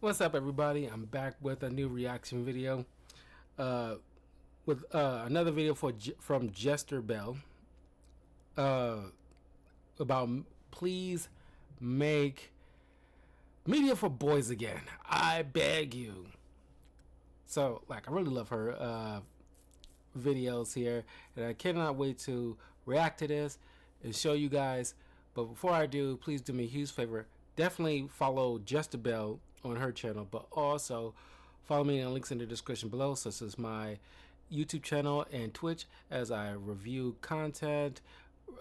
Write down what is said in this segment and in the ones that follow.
What's up, everybody? I'm back with a new reaction video, with another video from Jesterbell, uh, about please make media for boys again. I beg you. So, I really love her videos here, and I cannot wait to react to this and show you guys. But before I do, please do me a huge favor. Definitely follow Jesterbell on her channel, but also follow me in the links in the description below, such as my YouTube channel and Twitch, as I review content,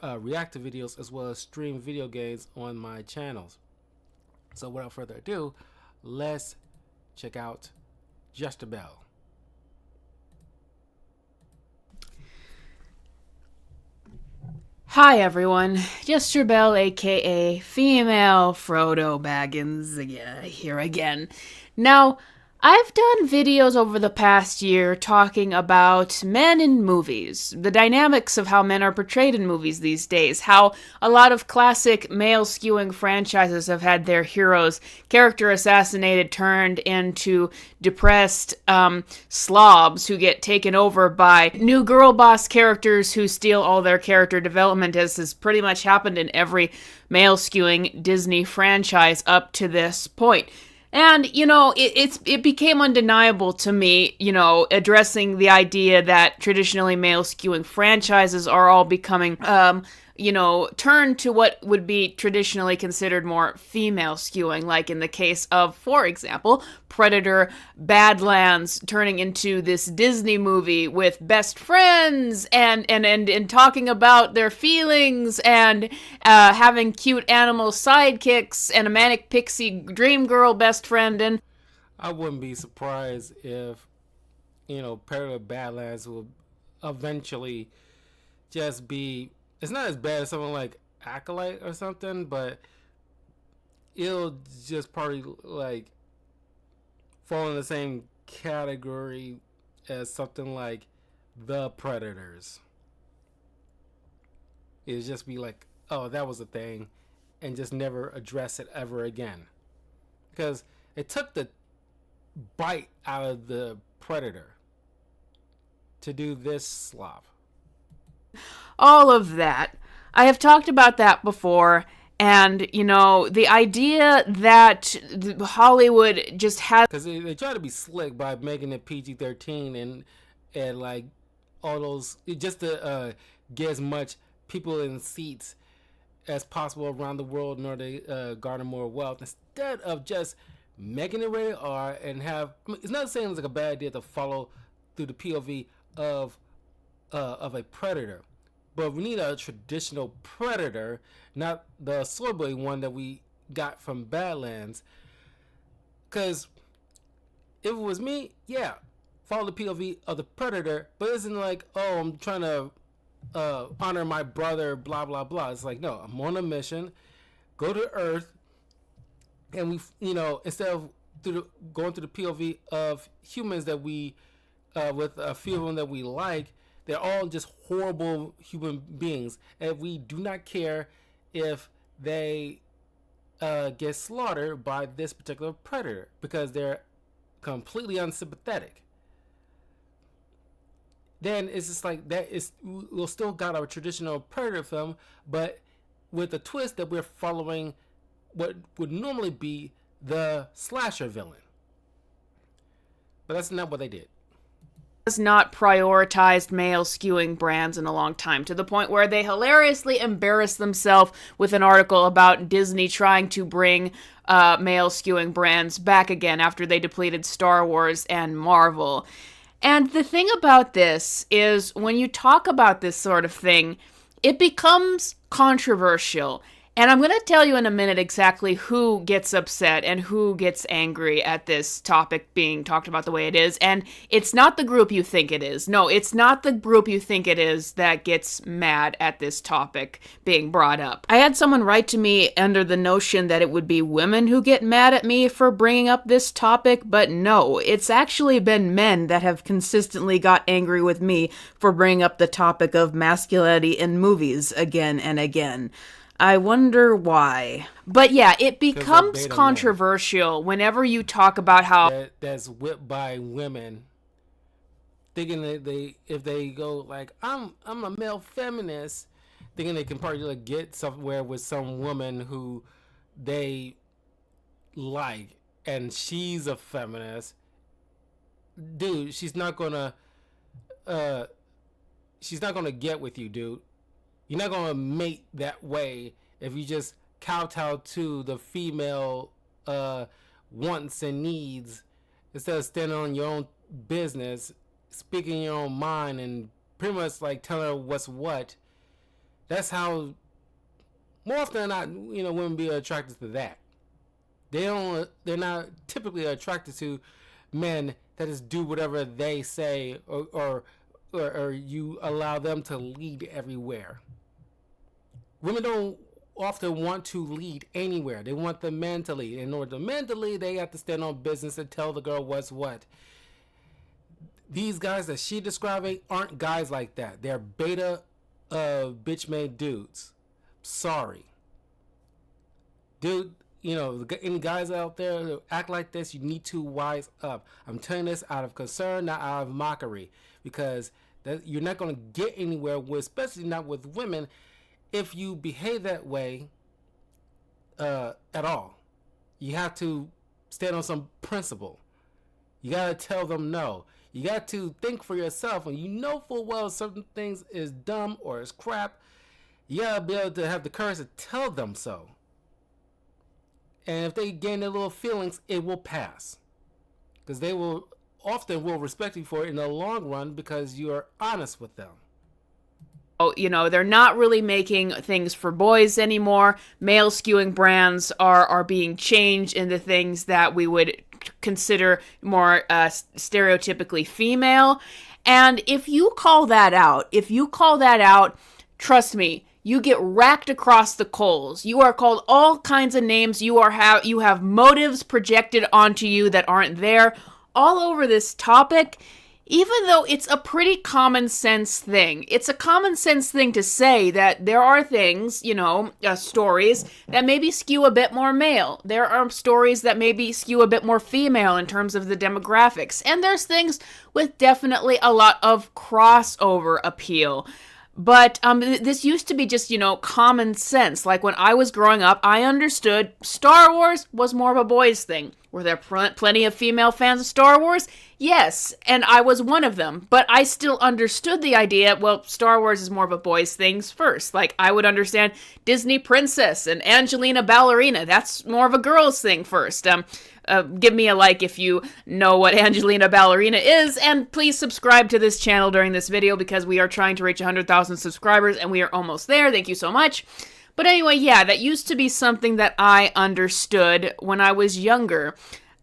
react to videos, as well as stream video games on my channels. So without further ado, let's check out Jesterbell. Hi everyone, Jesterbell aka Female Frodo Baggins here again. Now, I've done videos over the past year talking about men in movies, the dynamics of how men are portrayed in movies these days, how a lot of classic male-skewing franchises have had their heroes character assassinated, turned into depressed slobs who get taken over by new girl boss characters who steal all their character development, as has pretty much happened in every male-skewing Disney franchise up to this point. And, it became undeniable to me, addressing the idea that traditionally male-skewing franchises are all becoming, turned to what would be traditionally considered more female-skewing, like in the case of, for example, Predator Badlands turning into this Disney movie with best friends and talking about their feelings and having cute animal sidekicks and a manic pixie dream girl best friend. And I wouldn't be surprised if, Predator Badlands will eventually just be, it's not as bad as something like Acolyte or something, but it'll just probably fall in the same category as something like The Predators. It'll just be like, oh, that was a thing, and just never address it ever again. Because it took the bite out of the Predator to do this slop. all of that. I have talked about that before, and, the idea that Hollywood just has... Because they try to be slick by making it PG-13 and all those, just to get as much people in seats as possible around the world in order to garner more wealth, instead of just making it rated R and have... it's not saying it's like a bad idea to follow through the POV of a predator, but we need a traditional predator, not the soyboy one that we got from Badlands. Because if it was me, yeah, follow the POV of the predator, but it isn't like, oh, I'm trying to honor my brother, blah blah blah. It's like, no, I'm on a mission, go to Earth, and we, instead of going through the POV of humans that we, with a few of them that we like, they're all just horrible human beings, and we do not care if they get slaughtered by this particular predator because they're completely unsympathetic. Then it's just like that is, we'll still got our traditional predator film, but with the twist that we're following what would normally be the slasher villain. But that's not what they did. Has not prioritized male skewing brands in a long time, to the point where they hilariously embarrassed themselves with an article about Disney trying to bring male skewing brands back again after they depleted Star Wars and Marvel. And the thing about this is, when you talk about this sort of thing, it becomes controversial. And I'm going to tell you in a minute exactly who gets upset and who gets angry at this topic being talked about the way it is. And it's not the group you think it is. No, it's not the group you think it is that gets mad at this topic being brought up. I had someone write to me under the notion that it would be women who get mad at me for bringing up this topic, but no, it's actually been men that have consistently got angry with me for bringing up the topic of masculinity in movies again and again. I wonder why. But yeah, it Because they're becomes beta men controversial whenever you talk about how that's whipped by women, thinking that if they go like I'm a male feminist, thinking they can probably like get somewhere with some woman who they like, and she's a feminist. Dude, uh she's not gonna get with you, dude. You're not gonna mate that way if you just kowtow to the female wants and needs instead of standing on your own business, speaking your own mind, and pretty much like telling her what's what. That's how more often than not, women be attracted to that. They're not typically attracted to men that just do whatever they say, or you allow them to lead everywhere. Women don't often want to lead anywhere. They want the men to lead. In order for the men to lead, they have to stand on business and tell the girl what's what. These guys that she describing aren't guys like that. They're beta bitch made dudes. Sorry. Dude, any guys out there who act like this, you need to wise up. I'm telling this out of concern, not out of mockery, because you're not going to get anywhere with, especially not with women, if you behave that way at all. You have to stand on some principle. You got to tell them no. You got to think for yourself. When you know full well certain things is dumb or is crap, you got to be able to have the courage to tell them so. And if they gain their little feelings, it will pass. Because they will respect you for it in the long run because you are honest with them. They're not really making things for boys anymore. Male skewing brands are being changed into things that we would consider more stereotypically female. And if you call that out, trust me, you get racked across the coals. You are called all kinds of names. You have motives projected onto you that aren't there all over this topic. Even though it's a pretty common sense thing. It's a common sense thing to say that there are things, stories that maybe skew a bit more male. There are stories that maybe skew a bit more female in terms of the demographics. And there's things with definitely a lot of crossover appeal. But this used to be just, common sense. Like when I was growing up, I understood Star Wars was more of a boys' thing. Were there plenty of female fans of Star Wars? Yes, and I was one of them. But I still understood the idea, well, Star Wars is more of a boys' thing first. Like, I would understand Disney Princess and Angelina Ballerina. That's more of a girls' thing first. Give me a like if you know what Angelina Ballerina is, and please subscribe to this channel during this video because we are trying to reach 100,000 subscribers, and we are almost there. Thank you so much. But anyway, yeah, that used to be something that I understood when I was younger.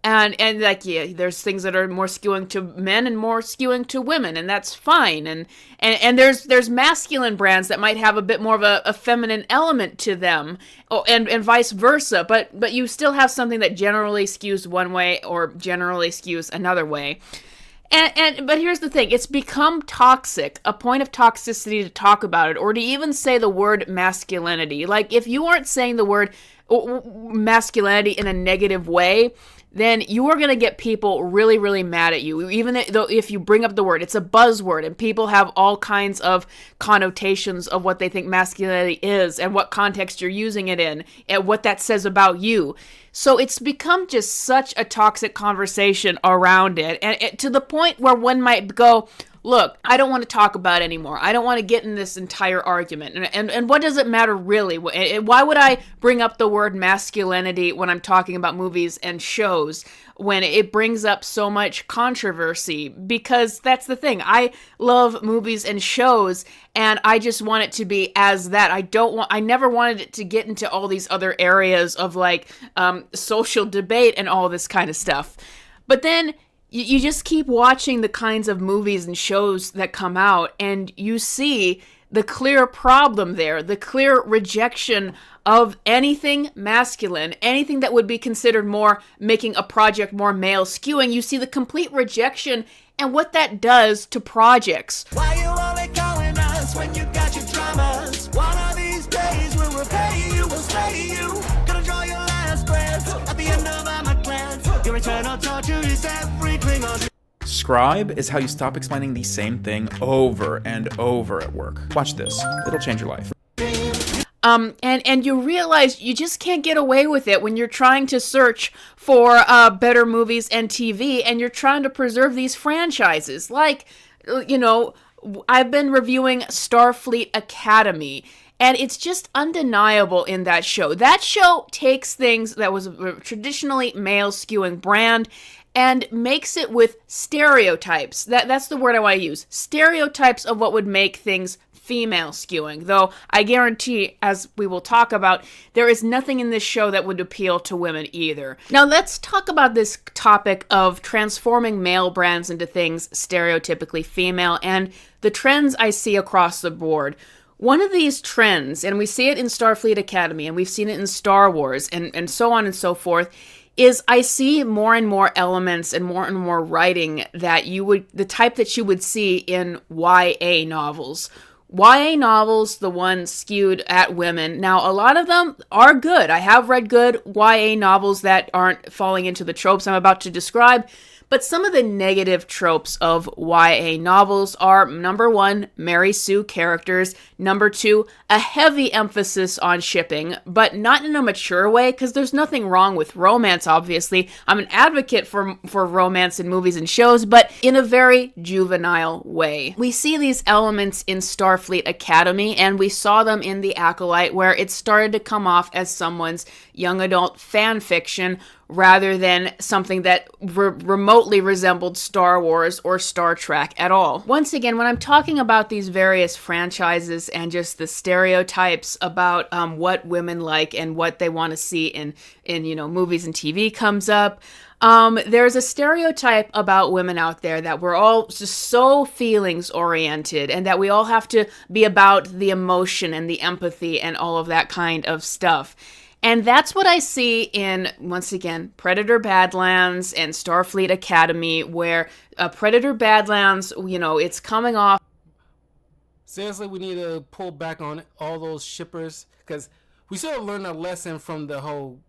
And there's things that are more skewing to men and more skewing to women, and that's fine. And there's masculine brands that might have a bit more of a feminine element to them, and vice versa. But you still have something that generally skews one way or generally skews another way. But here's the thing, it's become toxic, a point of toxicity to talk about it, or to even say the word masculinity. Like, if you aren't saying the word masculinity in a negative way, then you are going to get people really, really mad at you. Even though if you bring up the word, it's a buzzword, and people have all kinds of connotations of what they think masculinity is, and what context you're using it in, and what that says about you. So it's become just such a toxic conversation around it, and to the point where one might go, look, I don't want to talk about it anymore. I don't want to get in this entire argument. And what does it matter really? Why would I bring up the word masculinity when I'm talking about movies and shows when it brings up so much controversy? Because that's the thing. I love movies and shows, and I just want it to be as that. I never wanted it to get into all these other areas of like social debate and all this kind of stuff. But then you just keep watching the kinds of movies and shows that come out, and you see the clear problem there, the clear rejection of anything masculine, anything that would be considered more making a project more male skewing. You see the complete rejection and what that does to projects. Why you only calling us when you got your dramas? One of these days we'll repay you. eternal torture is every Klingon. Scribe is how you stop explaining the same thing over and over at work. Watch this. It'll change your life. And you realize you just can't get away with it when you're trying to search for better movies and TV, and you're trying to preserve these franchises. Like, you know, I've been reviewing Starfleet Academy, and it's just undeniable in that show. That show takes things that was a traditionally male-skewing brand and makes it with stereotypes. That's the word I want to use. Stereotypes of what would make things female skewing, though I guarantee, as we will talk about, there is nothing in this show that would appeal to women either. Now let's talk about this topic of transforming male brands into things stereotypically female and the trends I see across the board. One of these trends, and we see it in Starfleet Academy, and we've seen it in Star Wars, and so on and so forth, is I see more and more elements and more writing that the type that you would see in YA novels. YA novels, the ones skewed at women. Now, a lot of them are good. I have read good YA novels that aren't falling into the tropes I'm about to describe, but some of the negative tropes of YA novels are, number one, Mary Sue characters, number two, a heavy emphasis on shipping, but not in a mature way, because there's nothing wrong with romance, obviously. I'm an advocate for romance in movies and shows, but in a very juvenile way. We see these elements in Starfleet Academy, and we saw them in The Acolyte, where it started to come off as someone's young adult fan fiction, rather than something that remotely resembled Star Wars or Star Trek at all. Once again, when I'm talking about these various franchises and just the stereotypes about what women like and what they want to see in movies and TV comes up, there's a stereotype about women out there that we're all just so feelings oriented and that we all have to be about the emotion and the empathy and all of that kind of stuff. And that's what I see in, once again, Predator Badlands and Starfleet Academy, where Predator Badlands, it's coming off. Seriously, we need to pull back on all those shippers, because we sort of learned a lesson from the whole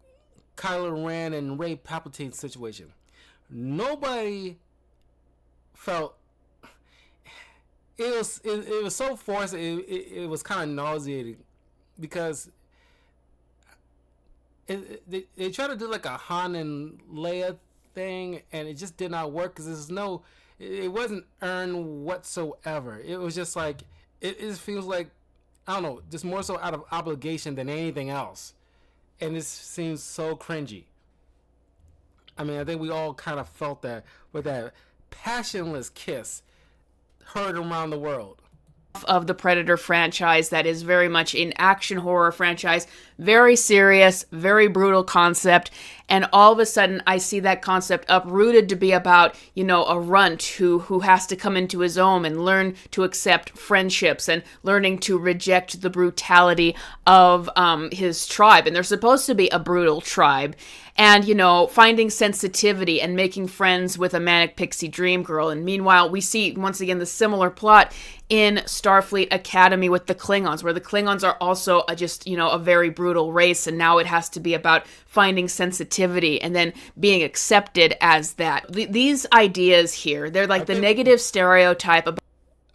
Kylo Ren and Rey Palpatine situation. Nobody felt it was so forced. It was kind of nauseating, because they tried to do like a Han and Leia thing, and it just did not work, because it wasn't earned whatsoever. It was just like, it feels like, I don't know, just more so out of obligation than anything else. And this seems so cringy. I mean, I think we all kind of felt that with that passionless kiss heard around the world. Of the Predator franchise that is very much an action horror franchise, very serious, very brutal concept, and all of a sudden I see that concept uprooted to be about, a runt who has to come into his own and learn to accept friendships and learning to reject the brutality of his tribe. And they're supposed to be a brutal tribe. And, finding sensitivity and making friends with a manic pixie dream girl. And meanwhile, we see, once again, the similar plot in Starfleet Academy with the Klingons, where the Klingons are also a very brutal race. And now it has to be about finding sensitivity and then being accepted as that. These ideas here, they're like the negative stereotype about.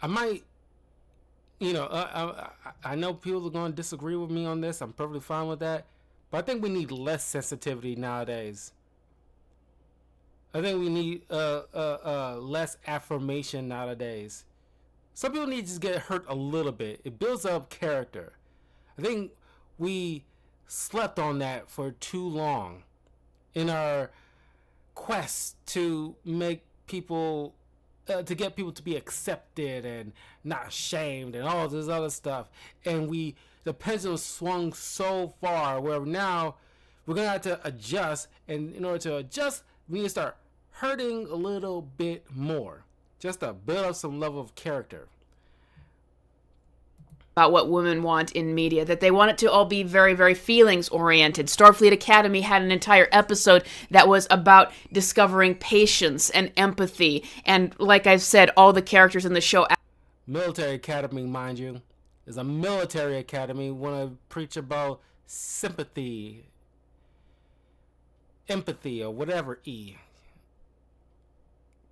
I might, I know people are going to disagree with me on this. I'm perfectly fine with that. But I think we need less sensitivity nowadays. I think we need less affirmation nowadays. Some people need to just get hurt a little bit. It builds up character. I think we slept on that for too long in our quest to make people, to get people to be accepted and not ashamed and all this other stuff. And the pendulum swung so far where now we're going to have to adjust. And in order to adjust, we need to start hurting a little bit more, just to build up some level of character. About what women want in media, that they want it to all be very, very feelings oriented. Starfleet Academy had an entire episode that was about discovering patience and empathy. And like I've said, all the characters in the show. Military Academy, mind you, is a military academy. Want to preach about sympathy. empathy or whatever. Get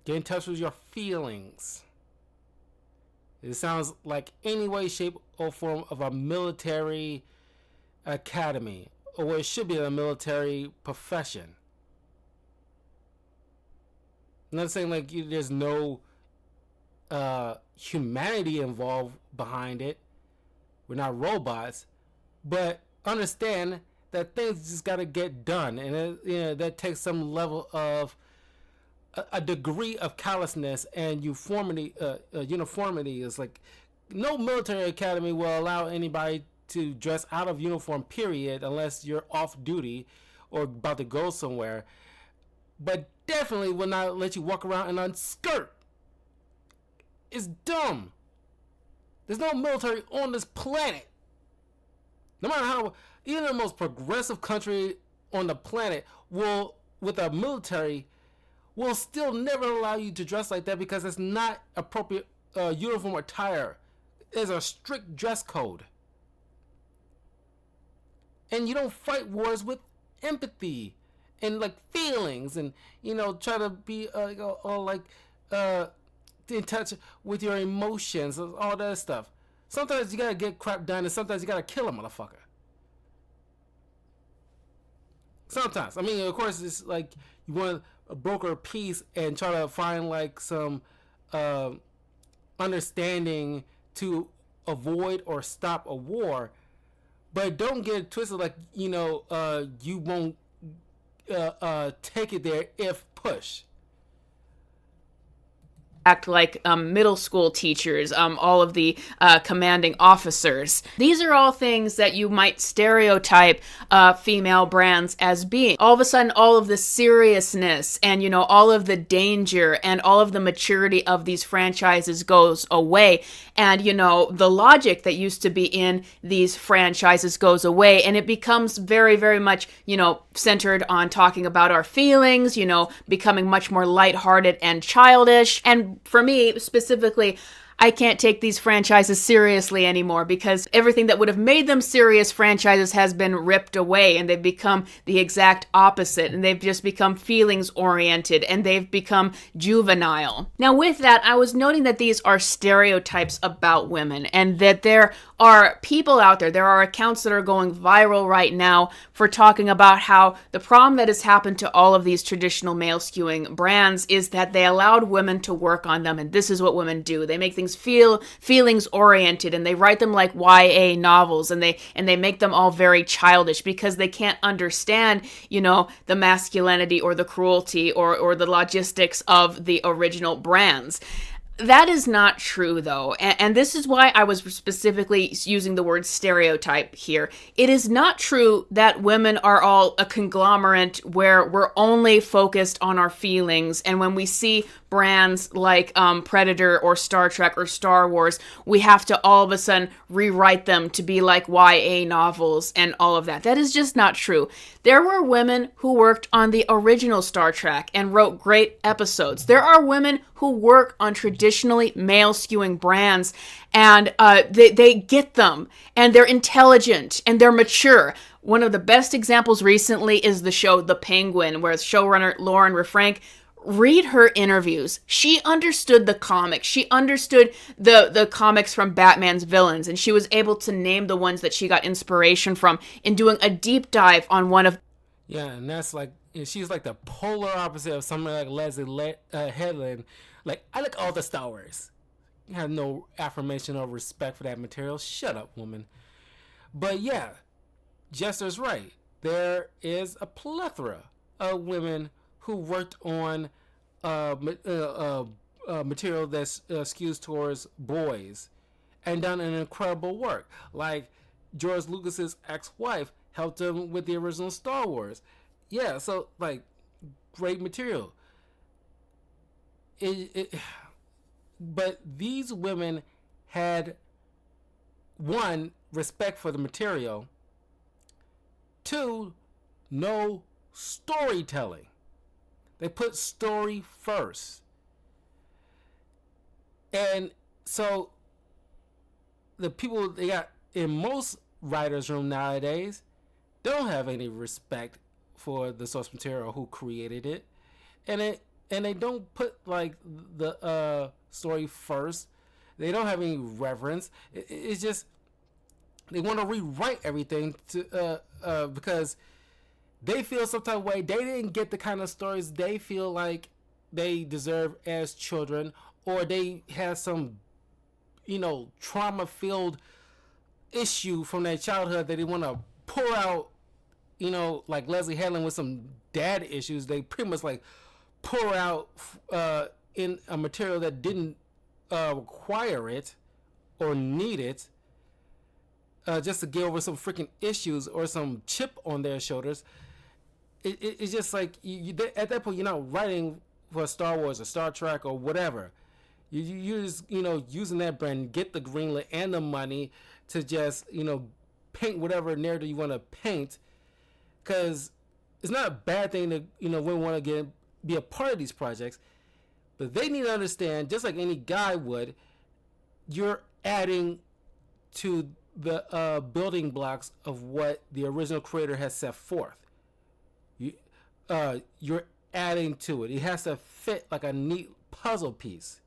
in touch with your feelings. It sounds like any way, shape, or form of a military academy, or it should be a military profession. I'm not saying like there's no humanity involved behind it. We're not robots, but understand that things just got to get done, and that takes some level of a degree of callousness and uniformity. Uniformity is like no military academy will allow anybody to dress out of uniform, period, unless you're off duty or about to go somewhere. But definitely will not let you walk around in a skirt. It's dumb. There's no military on this planet. No matter how, even the most progressive country on the planet will, with a military, will still never allow you to dress like that because it's not appropriate uniform attire. There's a strict dress code. And you don't fight wars with empathy and like feelings and try to be all like in touch with your emotions, all that stuff. Sometimes you gotta get crap done, and sometimes you gotta kill a motherfucker. Sometimes, I mean, of course, it's like you want to broker peace and try to find like some understanding to avoid or stop a war, but don't get it twisted. Like you won't take it there if push. Act like middle school teachers, all of the commanding officers. These are all things that you might stereotype female brands as being. All of a sudden, all of the seriousness and, all of the danger and all of the maturity of these franchises goes away. And, the logic that used to be in these franchises goes away. And it becomes very, very much, centered on talking about our feelings, becoming much more lighthearted and childish. And for me, specifically, I can't take these franchises seriously anymore because everything that would have made them serious franchises has been ripped away, and they've become the exact opposite, and they've just become feelings oriented, and they've become juvenile. Now with that, I was noting that these are stereotypes about women, and that there are people out there are accounts that are going viral right now for talking about how the problem that has happened to all of these traditional male skewing brands is that they allowed women to work on them, and this is what women do. They make things feelings oriented, and they write them like YA novels, and they make them all very childish because they can't understand, the masculinity or the cruelty or the logistics of the original brands. That is not true, though, and this is why I was specifically using the word stereotype here. It is not true that women are all a conglomerate where we're only focused on our feelings, and when we see brands like Predator or Star Trek or Star Wars, we have to all of a sudden rewrite them to be like YA novels and all of that. That is just not true. There were women who worked on the original Star Trek and wrote great episodes. There are women who work on traditionally male-skewing brands, and they get them, and they're intelligent, and they're mature. One of the best examples recently is the show The Penguin, where showrunner Lauren Refrank, read her interviews. She understood the comics. She understood the comics from Batman's villains, and she was able to name the ones that she got inspiration from in doing a deep dive on one of... Yeah, and that's like, she's like the polar opposite of somebody like Leslie Headland. Like, I like all the Star Wars. You have no affirmation or respect for that material. Shut up, woman. But yeah, Jester's right. There is a plethora of women who worked on material that skews towards boys and done an incredible work. Like George Lucas's ex-wife helped him with the original Star Wars. Yeah, so like great material. But these women had, one, respect for the material, two, no storytelling. They put story first. And so the people they got in most writers' room nowadays don't have any respect for the source material, who created it, and they don't put like the story first. They don't have any reverence. It's just they want to rewrite everything to because they feel some type of way. They didn't get the kind of stories they feel like they deserve as children, or they have some, trauma filled issue from their childhood that they want to pour out, like Leslie Hedlund with some dad issues. They pretty much like pour out in a material that didn't require it or need it, just to get over some freaking issues or some chip on their shoulders. It's just like at that point, you're not writing for Star Wars or Star Trek or whatever. You're just using that brand, get the greenlit and the money to just paint whatever narrative you want to paint, because it's not a bad thing to women want to be a part of these projects, but they need to understand, just like any guy would, you're adding to the building blocks of what the original creator has set forth. You're adding to it. It has to fit like a neat puzzle piece.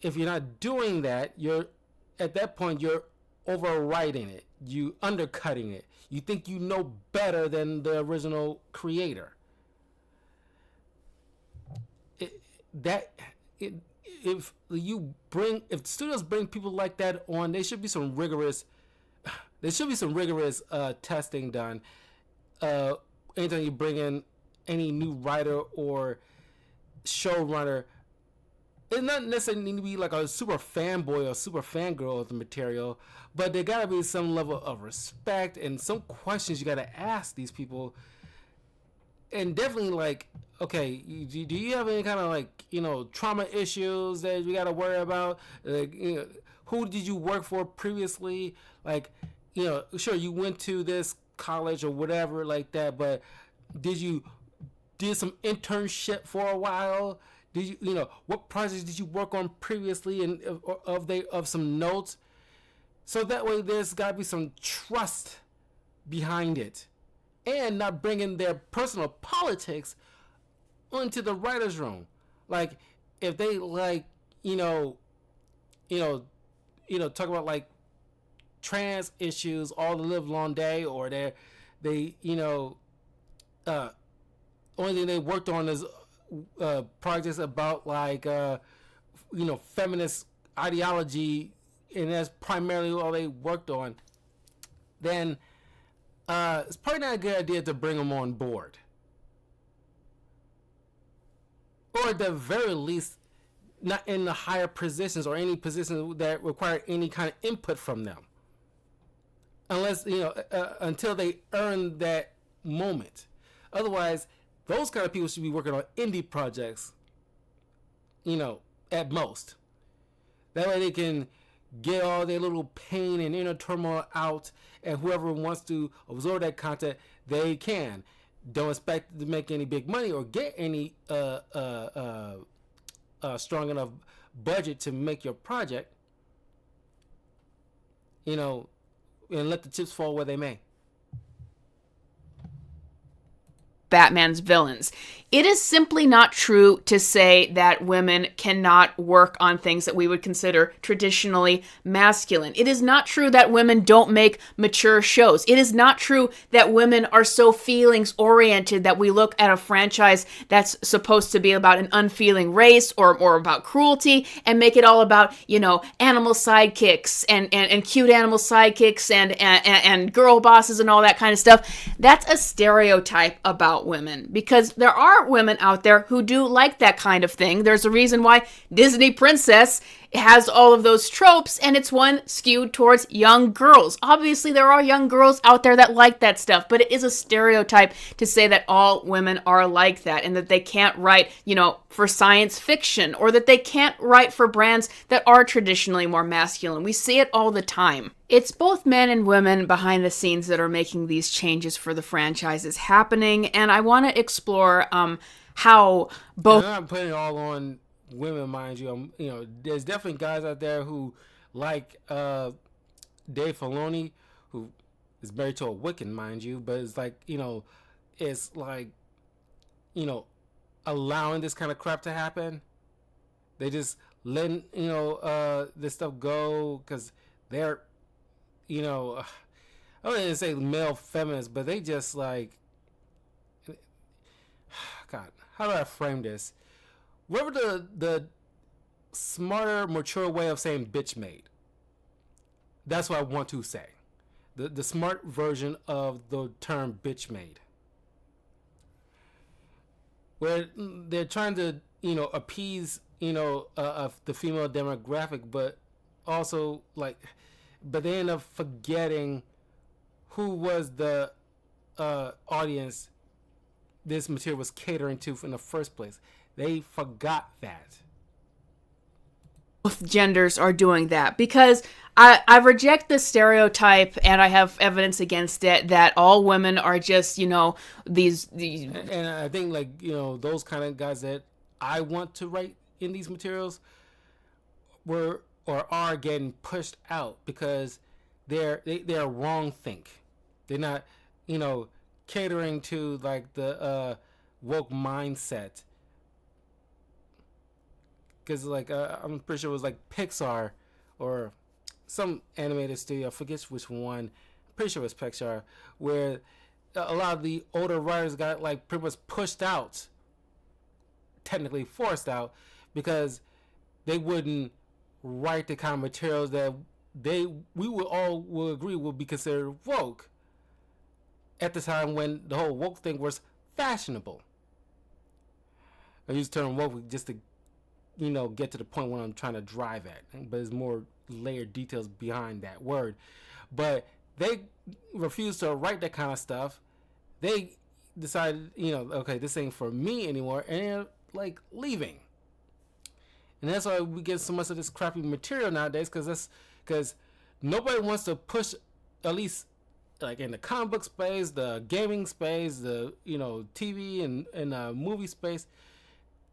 If you're not doing that, at that point you're overwriting it. You undercutting it. You think you know better than the original creator. If studios bring people like that on, there should be some rigorous testing done. Anytime you bring in any new writer or showrunner, it's not necessarily need to be like a super fanboy or super fangirl of the material, but there gotta be some level of respect and some questions you gotta ask these people. And definitely, like, okay, do you have any kind of like trauma issues that you gotta worry about? Like, who did you work for previously? Like, sure, you went to this college or whatever like that, but did some internship for a while? Did you what projects did you work on previously, and of some notes? So that way there's got to be some trust behind it, and not bringing their personal politics into the writer's room. Like, if they like talk about like trans issues all the live long day, or they only thing they worked on is projects about like feminist ideology, and that's primarily all they worked on, then it's probably not a good idea to bring them on board, or at the very least not in the higher positions or any positions that require any kind of input from them, unless until they earn that moment. Otherwise, those kind of people should be working on indie projects, at most. That way they can get all their little pain and inner turmoil out, and whoever wants to absorb that content, they can. Don't expect to make any big money or get any strong enough budget to make your project, and let the chips fall where they may. Batman's villains. It is simply not true to say that women cannot work on things that we would consider traditionally masculine. It is not true that women don't make mature shows. It is not true that women are so feelings oriented that we look at a franchise that's supposed to be about an unfeeling race or about cruelty and make it all about, animal sidekicks and cute animal sidekicks and girl bosses and all that kind of stuff. That's a stereotype about women, because there are women out there who do like that kind of thing. There's a reason why Disney Princess has all of those tropes, and it's one skewed towards young girls. Obviously, there are young girls out there that like that stuff, but it is a stereotype to say that all women are like that, and that they can't write, for science fiction, or that they can't write for brands that are traditionally more masculine. We see it all the time. It's both men and women behind the scenes that are making these changes for the franchises happening, and I want to explore how both... I'm not putting it all on women, mind you. There's definitely guys out there who like Dave Filoni, who is married to a Wiccan, mind you, but it's like, it's like, allowing this kind of crap to happen. They just letting, this stuff go because they're, I wouldn't say male feminists, but they just like, God, how do I frame this? Whatever the smarter, mature way of saying bitch made. That's what I want to say. The smart version of the term bitch made. Where they're trying to, appease, the female demographic, but also like, but they end up forgetting who was the audience this material was catering to in the first place. They forgot that. Both genders are doing that because I reject the stereotype, and I have evidence against it, that all women are just, these. And I think like, those kind of guys that I want to write in these materials were or are getting pushed out because they're wrong think. They're not, catering to like the woke mindset. Because like I'm pretty sure it was like Pixar or some animated studio, I forget which one. I'm pretty sure it was Pixar, where a lot of the older writers got like pretty much pushed out, technically forced out, because they wouldn't write the kind of materials that we would all will agree would be considered woke at the time when the whole woke thing was fashionable. I use the term woke just to get to the point where I'm trying to drive at, but there's more layered details behind that word. But they refused to write that kind of stuff. They decided, okay, this ain't for me anymore, and they're like leaving. And that's why we get so much of this crappy material nowadays, because nobody wants to push, at least like in the comic book space, the gaming space, the TV and movie space.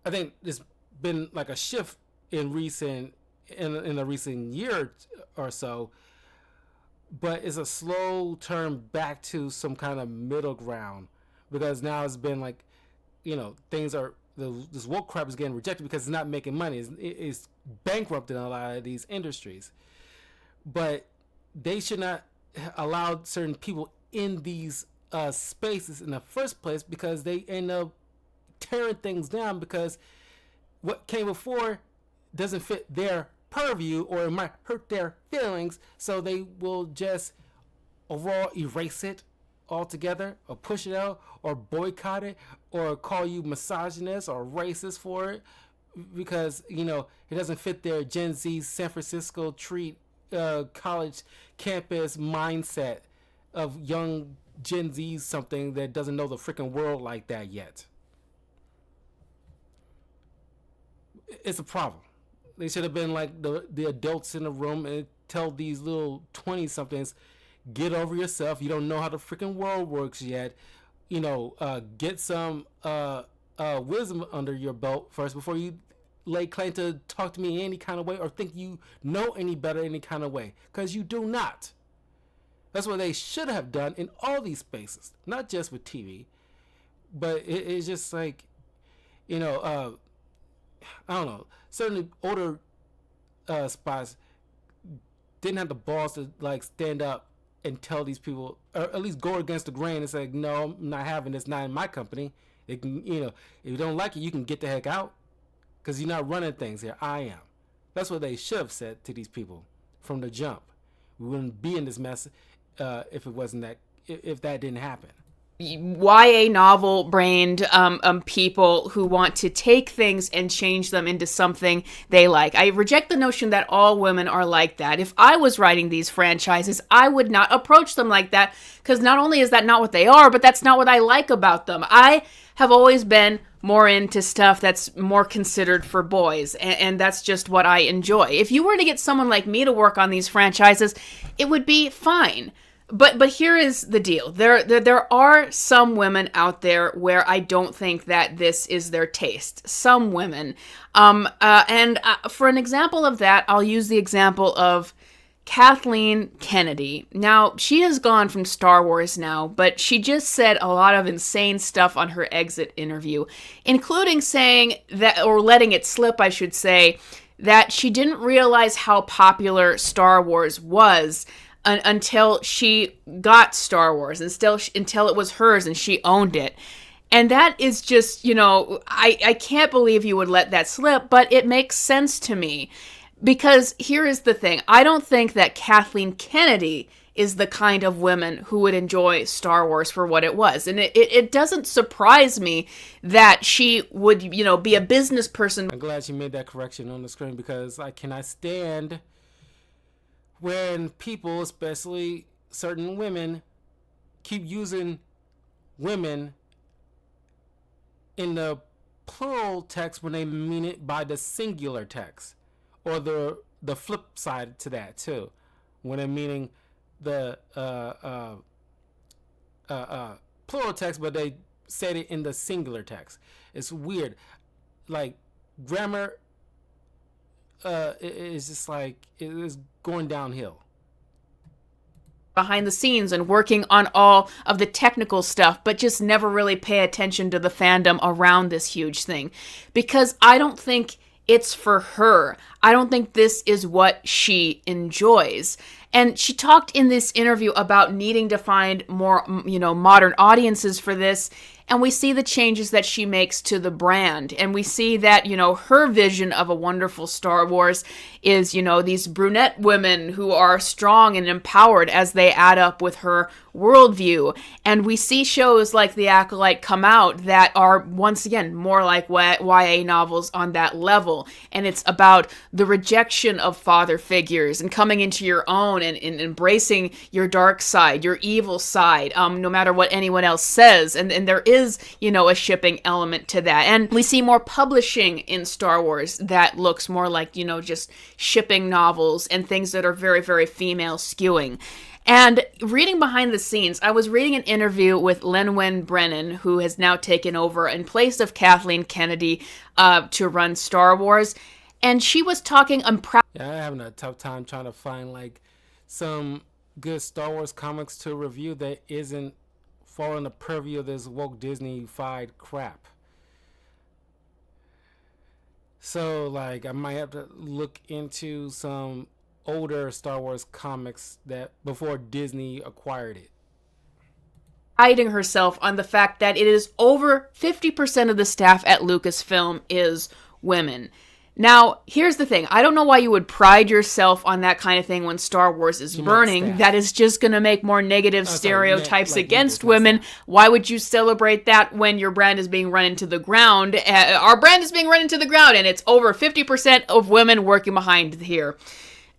I think there's been like a shift in a recent year or so, but it's a slow turn back to some kind of middle ground, because now it's been like, things are, this woke crap is getting rejected because it's not making money. It's bankrupting a lot of these industries. But they should not allow certain people in these spaces in the first place, because they end up tearing things down because what came before doesn't fit their purview, or it might hurt their feelings, so they will just overall erase it altogether, or push it out, or boycott it, or call you misogynist or racist for it, because it doesn't fit their Gen Z San Francisco treat college campus mindset of young Gen Z, something that doesn't know the freaking world like that yet. It's a problem. They should have been like the adults in the room and tell these little 20-somethings, get over yourself. You don't know how the freaking world works yet. Get some wisdom under your belt first before you lay claim to talk to me any kind of way or think you know any better any kind of way, because you do not. That's what they should have done in all these spaces, not just with TV. But it's just like, I don't know, certain older spots didn't have the balls to like stand up and tell these people, or at least go against the grain and say, no, I'm not having this, not in my company. It can, if you don't like it, you can get the heck out, because you're not running things here. I am. That's what they should have said to these people from the jump. We wouldn't be in this mess if it wasn't that, if that didn't happen. YA novel brained people who want to take things and change them into something they like. I reject the notion that all women are like that. If I was writing these franchises, I would not approach them like that, because not only is that not what they are, but that's not what I like about them. I have always been more into stuff that's more considered for boys, and that's just what I enjoy. If you were to get someone like me to work on these franchises, it would be fine. But here is the deal. There are some women out there where I don't think that this is their taste. Some women. And for an example of that, I'll use the example of Kathleen Kennedy. Now, she has gone from Star Wars now, but she just said a lot of insane stuff on her exit interview, including saying that, or letting it slip, I should say, that she didn't realize how popular Star Wars was until she got Star Wars, until it was hers and she owned it. And that is just, I can't believe you would let that slip, but it makes sense to me. Because here is the thing. I don't think that Kathleen Kennedy is the kind of woman who would enjoy Star Wars for what it was. And it doesn't surprise me that she would, be a business person. I'm glad you made that correction on the screen, because I cannot stand when people, especially certain women, keep using women in the plural text when they mean it by the singular text. Or the flip side to that too, when I'm meaning the plural text, but they said it in the singular text. It's weird. Like grammar is just like it is going downhill. Behind the scenes and working on all of the technical stuff, but just never really pay attention to the fandom around this huge thing, because I don't think it's for her. I don't think this is what she enjoys. And she talked in this interview about needing to find more, modern audiences for this. And we see the changes that she makes to the brand. And we see that, her vision of a wonderful Star Wars is, these brunette women who are strong and empowered as they add up with her worldview. And we see shows like The Acolyte come out that are, once again, more like YA novels on that level. And it's about the rejection of father figures and coming into your own and embracing your dark side, your evil side, no matter what anyone else says. And there is, a shipping element to that. And we see more publishing in Star Wars that looks more like, just shipping novels and things that are very, very female skewing. And reading behind the scenes, I was reading an interview with Lin-Wen Brennan, who has now taken over in place of Kathleen Kennedy to run Star Wars. And she was talking, I'm having a tough time trying to find like some good Star Wars comics to review that isn't falling the purview of this woke Disney-fied crap. So like I might have to look into some older Star Wars comics that before Disney acquired it. Hiding herself on the fact that it is over 50% of the staff at Lucasfilm is women. Now, here's the thing. I don't know why you would pride yourself on that kind of thing when Star Wars is burning. That is just going to make more negative stereotypes against women. Why would you celebrate that when your brand is being run into the ground? Our brand is being run into the ground, and it's over 50% of women working behind here.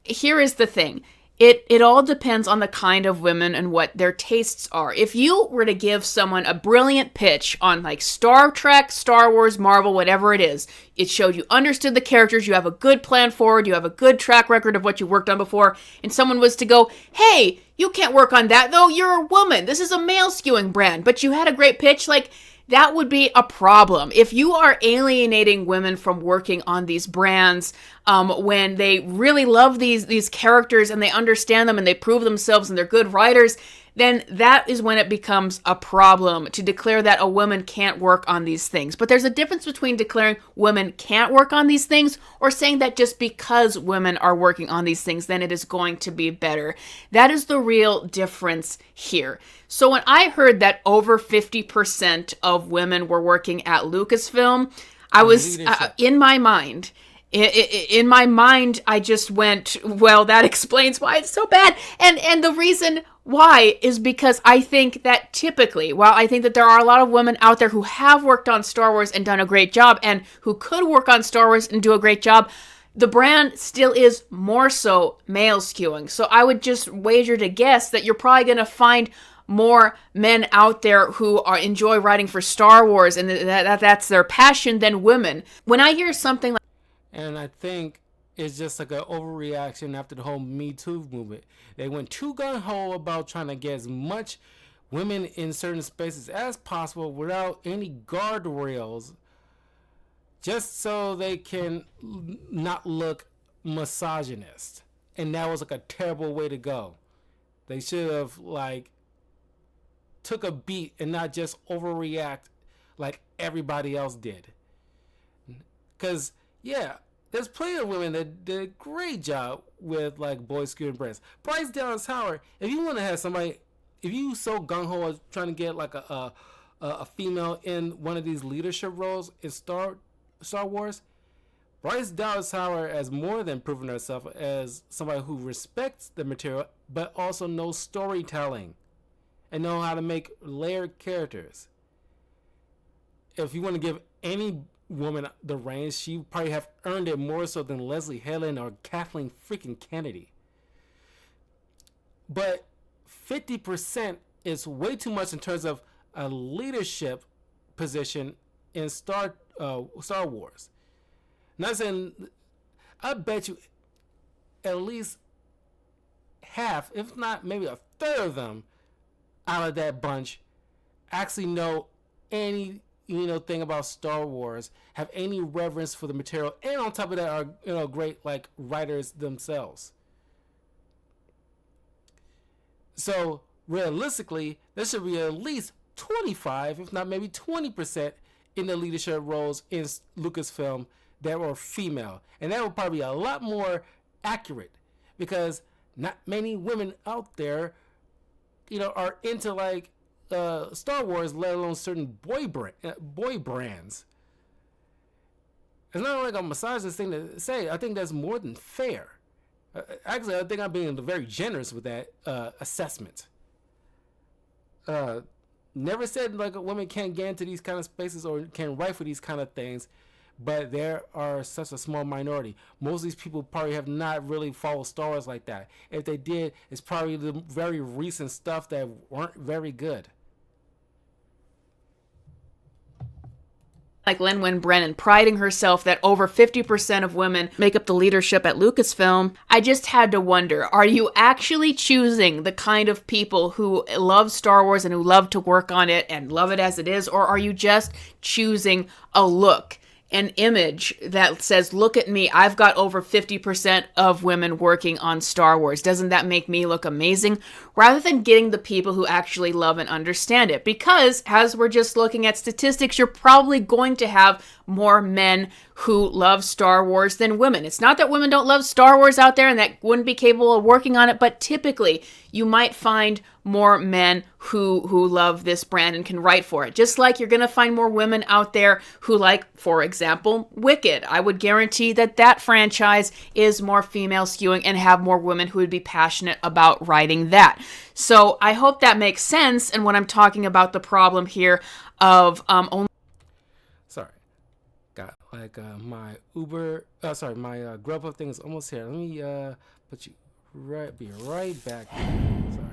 Here is the thing. It all depends on the kind of women and what their tastes are. If you were to give someone a brilliant pitch on like Star Trek, Star Wars, Marvel, whatever it is, it showed you understood the characters, you have a good plan forward, you have a good track record of what you worked on before, and someone was to go, hey, you can't work on that though, you're a woman, this is a male skewing brand, but you had a great pitch, like, that would be a problem. If you are alienating women from working on these brands when they really love these characters and they understand them and they prove themselves and they're good writers, then that is when it becomes a problem to declare that a woman can't work on these things. But there's a difference between declaring women can't work on these things or saying that just because women are working on these things, then it is going to be better. That is the real difference here. So when I heard that over 50% of women were working at Lucasfilm, I was in my mind. In my mind, I just went, well, that explains why it's so bad. And the reason why is because I think that typically, while I think that there are a lot of women out there who have worked on Star Wars and done a great job and who could work on Star Wars and do a great job, the brand still is more so male skewing. So I would just wager to guess that you're probably going to find more men out there who enjoy writing for Star Wars and that's their passion than women. When I hear something like, and I think it's just like an overreaction after the whole Me Too movement. They went too gung-ho about trying to get as much women in certain spaces as possible without any guardrails, just so they can not look misogynist. and that was like a terrible way to go. They should have like took a beat and not just overreact like everybody else did. Because yeah, there's plenty of women that did a great job with like boys skewing breasts. Bryce Dallas Howard, if you want to have somebody, if you so gung ho trying to get like a female in one of these leadership roles in Star Wars, Bryce Dallas Howard has more than proven herself as somebody who respects the material, but also knows storytelling and know how to make layered characters. If you want to give any woman the reins, she probably have earned it more so than Leslie Helen or Kathleen freaking Kennedy. But 50% is way too much in terms of a leadership position in Star Wars. Not saying, I bet you at least half, if not maybe a third of them out of that bunch actually know any thing about Star Wars, have any reverence for the material, and on top of that are great like writers themselves. So realistically, there should be at least 25, if not maybe 20% in the leadership roles in Lucasfilm that were female, and that would probably be a lot more accurate because not many women out there, are into like Star Wars, let alone certain boy brands. It's not like a misogynist thing to say. I think that's more than fair. Actually, I think I'm being very generous with that assessment. Never said like a woman can't get into these kind of spaces or can write for these kind of things, but there are such a small minority. Most of these people probably have not really followed Star Wars like that. If they did, it's probably the very recent stuff that weren't very good. Like Lin-Wen Brennan, priding herself that over 50% of women make up the leadership at Lucasfilm. I just had to wonder, are you actually choosing the kind of people who love Star Wars and who love to work on it and love it as it is, or are you just choosing a look, an image that says, look at me, I've got over 50% of women working on Star Wars. Doesn't that make me look amazing? Rather than getting the people who actually love and understand it. Because, as we're just looking at statistics, you're probably going to have more men who love Star Wars than women. It's not that women don't love Star Wars out there and that wouldn't be capable of working on it, but typically you might find more men who love this brand and can write for it. Just like you're going to find more women out there who like, for example, Wicked. I would guarantee that franchise is more female skewing and have more women who would be passionate about writing that. So I hope that makes sense. And when I'm talking about the problem here of only... Sorry. Got like my Uber, my Grubhub thing is almost here. Let me put you be right back. Sorry.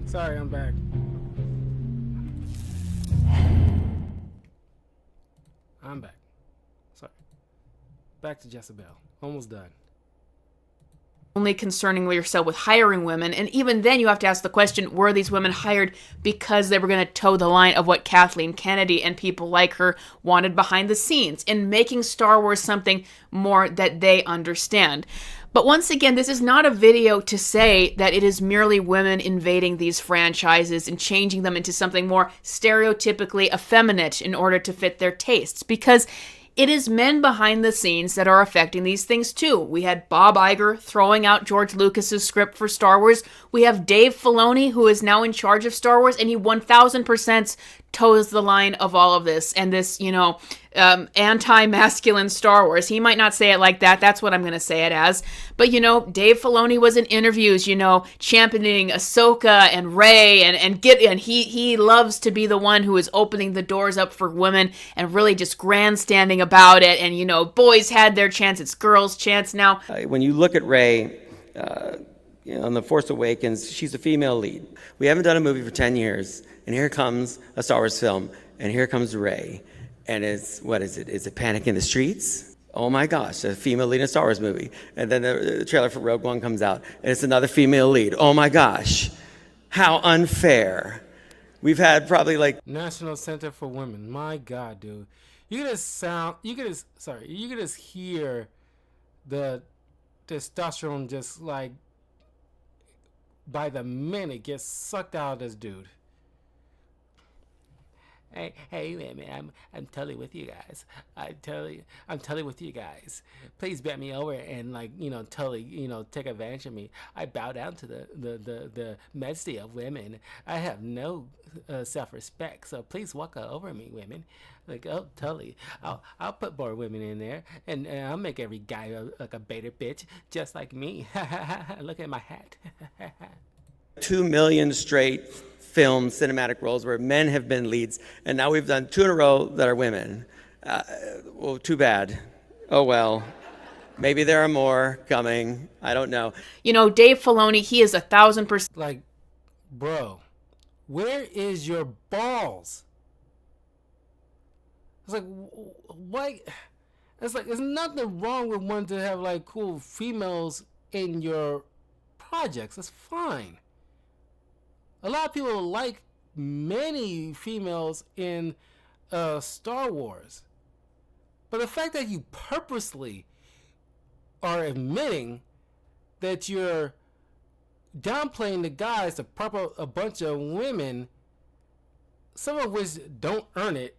Sorry, I'm back. I'm back. Sorry. Back to Jesterbell. Almost done. Only concerning yourself with hiring women, and even then you have to ask the question, were these women hired because they were going to toe the line of what Kathleen Kennedy and people like her wanted behind the scenes in making Star Wars something more that they understand? But once again, this is not a video to say that it is merely women invading these franchises and changing them into something more stereotypically effeminate in order to fit their tastes, because it is men behind the scenes that are affecting these things too. We had Bob Iger throwing out George Lucas's script for Star Wars. We have Dave Filoni, who is now in charge of Star Wars, and he 1000% toes the line of all of this and this, anti-masculine Star Wars. He might not say it like that. That's what I'm going to say it as. But, Dave Filoni was in interviews, championing Ahsoka and Rey and he loves to be the one who is opening the doors up for women and really just grandstanding about it. And, boys had their chance. It's girls' chance now. When you look at Rey, on The Force Awakens, she's a female lead. We haven't done a movie for 10 years, and here comes a Star Wars film, and here comes Rey. And what is it? Is it Panic in the Streets? Oh my gosh, a female lead in a Star Wars movie. And then the trailer for Rogue One comes out, and it's another female lead. Oh my gosh, how unfair. We've had probably National Center for Women. My God, dude. You can just hear the testosterone just like by the minute gets sucked out of this dude. Hey, man, I'm totally with you guys. I'm totally with you guys. Please bet me over and totally, take advantage of me. I bow down to the majesty of women. I have no self-respect, so please walk over me, women. Oh, totally. I'll put more women in there, and I'll make every guy like a beta bitch, just like me. Look at my hat. 2 million straight film cinematic roles where men have been leads, and now we've done 2 in a row that are women. Well, too bad. Oh well. Maybe there are more coming. I don't know. Dave Filoni, he is 1000%. Like, bro, where is your balls? It's like, why? It's like, there's nothing wrong with wanting to have like cool females in your projects. That's fine. A lot of people like many females in Star Wars. But the fact that you purposely are admitting that you're downplaying the guys to prop up a bunch of women, some of which don't earn it,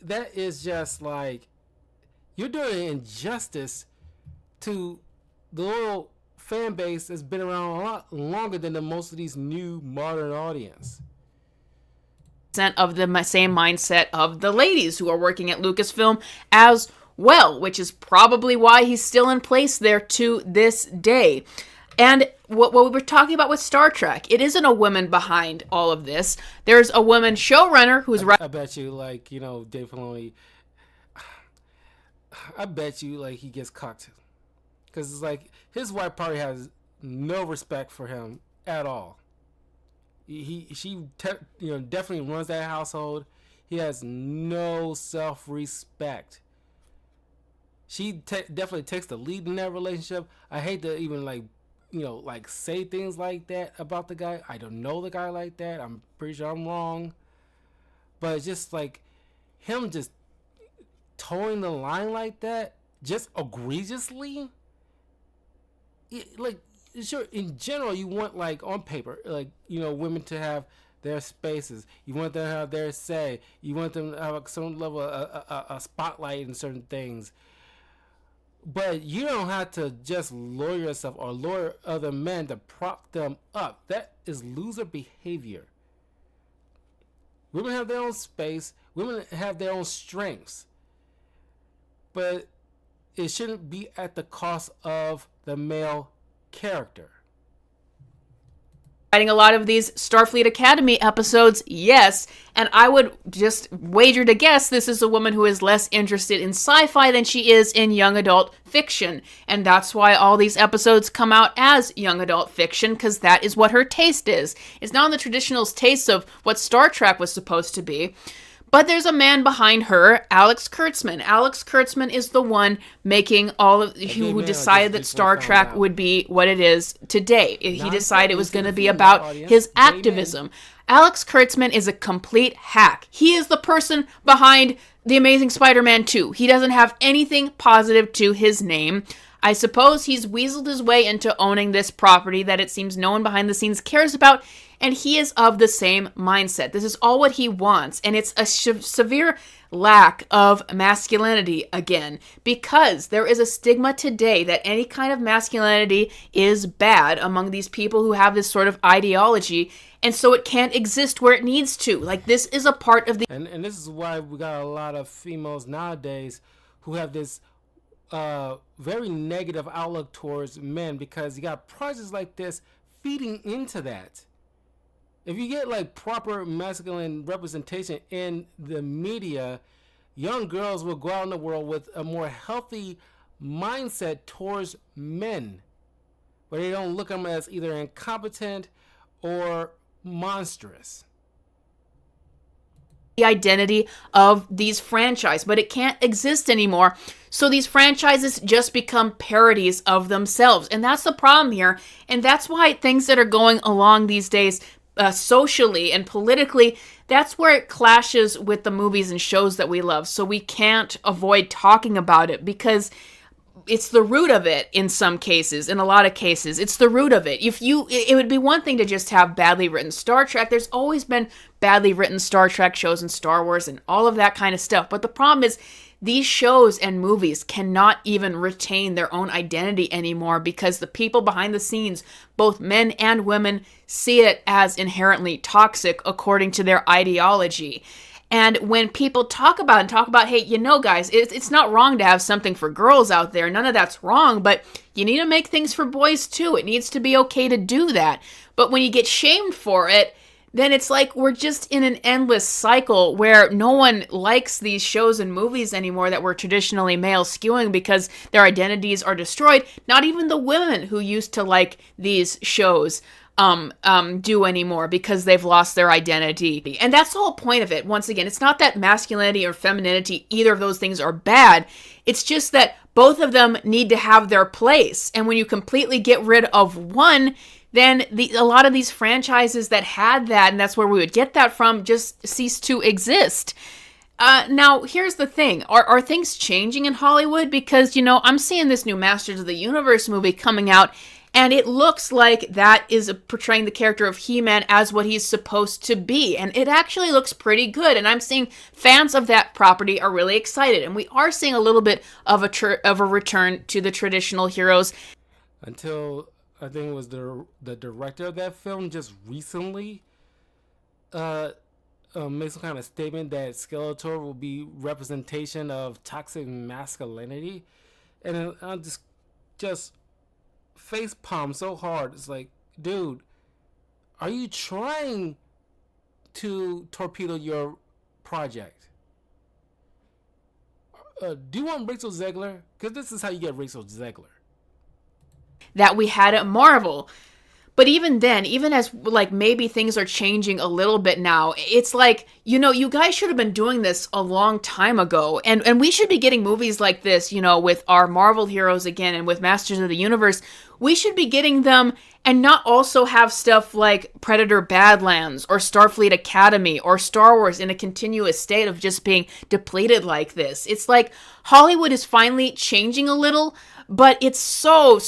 that is just like, you're doing an injustice to the little fan base that's been around a lot longer than most of these new modern audience. Of the same mindset of the ladies who are working at Lucasfilm as well, which is probably why he's still in place there to this day. And what we were talking about with Star Trek, it isn't a woman behind all of this. There's a woman showrunner who's I bet you, Dave Filoni, I bet you, he gets cocked. Because it's like, his wife probably has no respect for him at all. She definitely runs that household. He has no self-respect. She definitely takes the lead in that relationship. I hate to even say things like that about the guy. I don't know the guy like that. I'm pretty sure I'm wrong. But it's just like him just towing the line like that, just egregiously. Sure, in general, you want, on paper, women to have their spaces. You want them to have their say. You want them to have some level of a spotlight in certain things. But you don't have to just lure yourself or lure other men to prop them up. That is loser behavior. Women have their own space. Women have their own strengths. But it shouldn't be at the cost of the male character. writing a lot of these Starfleet Academy episodes, yes, and I would just wager to guess this is a woman who is less interested in sci-fi than she is in young adult fiction, and that's why all these episodes come out as young adult fiction, because that is what her taste is. It's not in the traditional taste of what Star Trek was supposed to be. But there's a man behind her, Alex Kurtzman. Alex Kurtzman is the one making all of who decided that Star Trek would be what it is today. He decided it was going to be about his activism. Alex Kurtzman is a complete hack. He is the person behind The Amazing Spider-Man 2. He doesn't have anything positive to his name. I suppose he's weaseled his way into owning this property that it seems no one behind the scenes cares about, and he is of the same mindset. This is all what he wants, and it's a severe lack of masculinity again, because there is a stigma today that any kind of masculinity is bad among these people who have this sort of ideology, and so it can't exist where it needs to. Like, this is a part of the... And this is why we got a lot of females nowadays who have this very negative outlook towards men, because you got projects like this feeding into that. If you get like proper masculine representation in the media, young girls will go out in the world with a more healthy mindset towards men, where they don't look at them as either incompetent or monstrous. The identity of these franchises, but it can't exist anymore. So these franchises just become parodies of themselves. And that's the problem here. And that's why things that are going along these days, socially and politically, that's where it clashes with the movies and shows that we love. So we can't avoid talking about it, because it's the root of it in some cases. In a lot of cases, it's the root of it. It would be one thing to just have badly written Star Trek. There's always been badly written Star Trek shows and Star Wars and all of that kind of stuff. But the problem is, these shows and movies cannot even retain their own identity anymore, because the people behind the scenes, both men and women, see it as inherently toxic according to their ideology. And when people talk about, hey, you know, guys, it's not wrong to have something for girls out there. None of that's wrong, but you need to make things for boys too. It needs to be okay to do that. But when you get shamed for it, then it's like we're just in an endless cycle where no one likes these shows and movies anymore that were traditionally male skewing, because their identities are destroyed. Not even the women who used to like these shows do anymore, because they've lost their identity. And that's the whole point of it. Once again, it's not that masculinity or femininity, either of those things are bad. It's just that both of them need to have their place. And when you completely get rid of one, then a lot of these franchises that had that, and that's where we would get that from, just cease to exist. Now, here's the thing. Are things changing in Hollywood? Because, I'm seeing this new Masters of the Universe movie coming out, and it looks like that is portraying the character of He-Man as what he's supposed to be. And it actually looks pretty good. And I'm seeing fans of that property are really excited. And we are seeing a little bit of a return to the traditional heroes. Until I think it was the director of that film just recently made some kind of statement that Skeletor will be representation of toxic masculinity. And I just face palm so hard. It's like, dude, are you trying to torpedo your project? Do you want Rachel Zegler? Because this is how you get Rachel Zegler. That we had at Marvel. But even then, even as like maybe things are changing a little bit now, it's like, you guys should have been doing this a long time ago. And we should be getting movies like this, with our Marvel heroes again, and with Masters of the Universe. We should be getting them and not also have stuff like Predator Badlands or Starfleet Academy or Star Wars in a continuous state of just being depleted like this. It's like Hollywood is finally changing a little, but it's so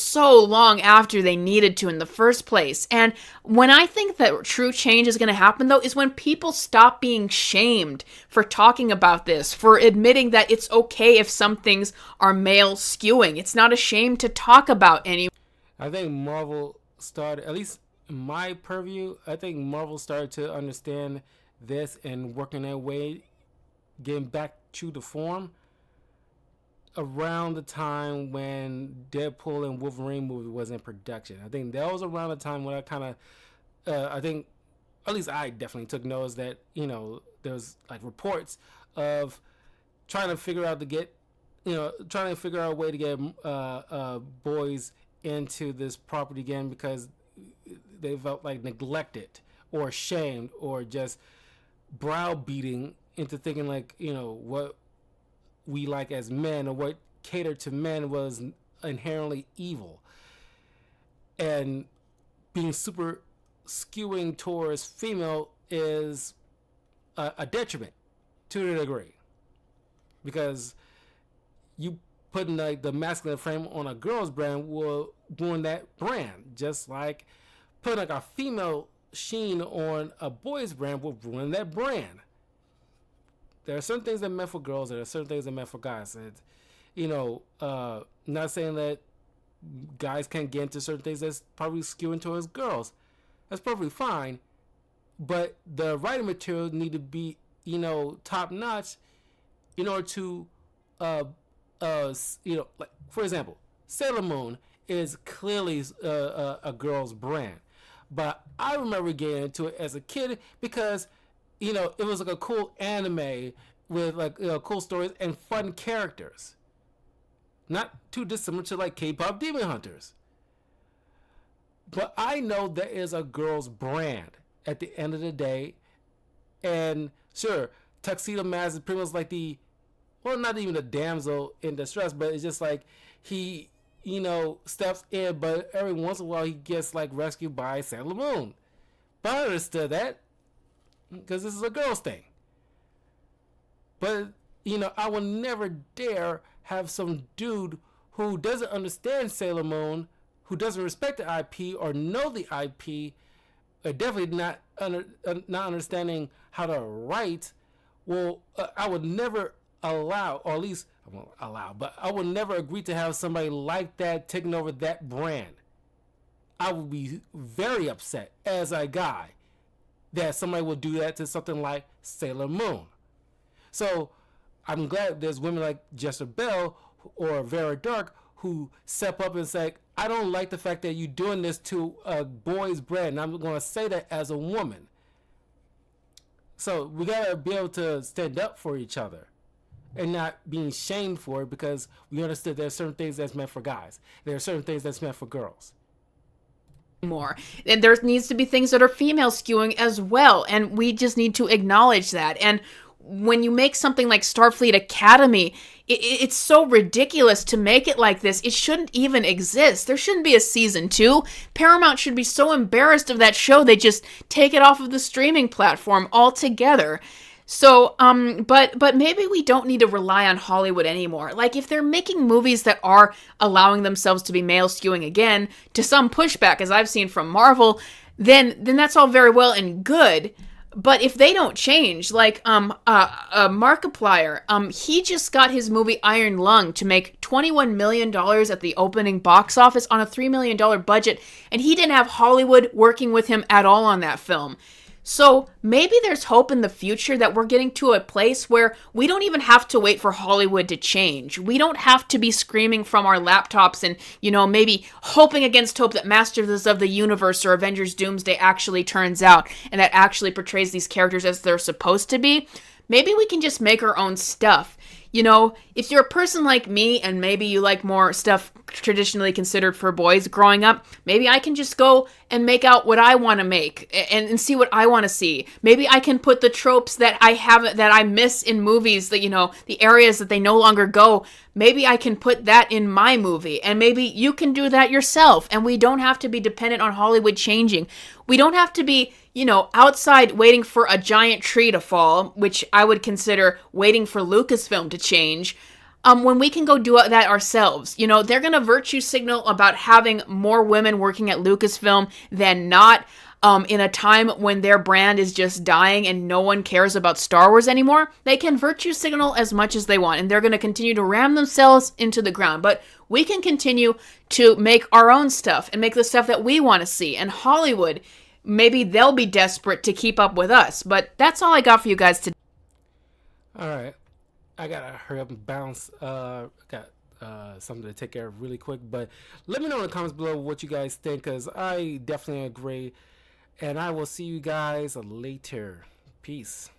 long after they needed to in the first place. And when I think that true change is going to happen, though, is when people stop being shamed for talking about this, for admitting that it's okay if some things are male skewing. It's not a shame to talk about anymore. I think Marvel started, at least in my purview, I think Marvel started to understand this and working their way, getting back to the form around the time when Deadpool and Wolverine movie was in production. I think that was around the time when I kind I think, at least I definitely took notice that there's like reports of trying to figure out to get, trying to figure out a way to get boys into this property again because they felt like neglected or shamed or just browbeating into thinking like what we like as men or what catered to men was inherently evil, and being super skewing towards female is a detriment to a degree, because you putting like the masculine frame on a girl's brand will ruin that brand, just like putting like a female sheen on a boy's brand will ruin that brand. There are certain things that are meant for girls, there are certain things that are meant for guys. And, not saying that guys can't get into certain things that's probably skewing towards girls. That's perfectly fine. But the writing material need to be, top notch in order to, like, for example, Sailor Moon is clearly a girl's brand. But I remember getting into it as a kid because, it was like a cool anime with like cool stories and fun characters. Not too dissimilar to like K-pop Demon Hunters. But I know there is a girl's brand at the end of the day. And sure, Tuxedo Mask is pretty much like not even a damsel in distress, but it's just like he, steps in, but every once in a while he gets like rescued by Sailor Moon. But I understood that because this is a girl's thing. But, I will never dare have some dude who doesn't understand Sailor Moon, who doesn't respect the IP or know the IP, or definitely not understanding how to write. Well, I would never allow, or at least I won't allow, but I would never agree to have somebody like that taking over that brand. I would be very upset as a guy that somebody would do that to something like Sailor Moon. So I'm glad there's women like Jesterbell or Vera Dark who step up and say, I don't like the fact that you're doing this to a boy's brand. And I'm going to say that as a woman. So we got to be able to stand up for each other and not being shamed for it, because we understood there are certain things that's meant for guys. There are certain things that's meant for girls. More. And there needs to be things that are female skewing as well. And we just need to acknowledge that. And when you make something like Starfleet Academy, it's so ridiculous to make it like this. It shouldn't even exist. There shouldn't be a season 2. Paramount should be so embarrassed of that show they just take it off of the streaming platform altogether. So, but maybe we don't need to rely on Hollywood anymore. Like, if they're making movies that are allowing themselves to be male skewing again, to some pushback, as I've seen from Marvel, then that's all very well and good. But if they don't change, like Markiplier, he just got his movie Iron Lung to make $21 million at the opening box office on a $3 million budget, and he didn't have Hollywood working with him at all on that film. So maybe there's hope in the future that we're getting to a place where we don't even have to wait for Hollywood to change. We don't have to be screaming from our laptops and, maybe hoping against hope that Masters of the Universe or Avengers Doomsday actually turns out and that actually portrays these characters as they're supposed to be. Maybe we can just make our own stuff. If you're a person like me and maybe you like more stuff traditionally considered for boys growing up, maybe I can just go and make out what I want to make and see what I want to see. Maybe I can put the tropes that I miss in movies, that, the areas that they no longer go. Maybe I can put that in my movie, and maybe you can do that yourself. And we don't have to be dependent on Hollywood changing. We don't have to be, outside waiting for a giant tree to fall, which I would consider waiting for Lucasfilm to change, when we can go do that ourselves. They're going to virtue signal about having more women working at Lucasfilm than not, in a time when their brand is just dying and no one cares about Star Wars anymore. They can virtue signal as much as they want, and they're going to continue to ram themselves into the ground. But we can continue to make our own stuff and make the stuff that we want to see. And Hollywood, maybe they'll be desperate to keep up with us. But that's all I got for you guys today. All right. I got to hurry up and bounce. Got something to take care of really quick. But let me know in the comments below what you guys think, because I definitely agree. And I will see you guys later. Peace.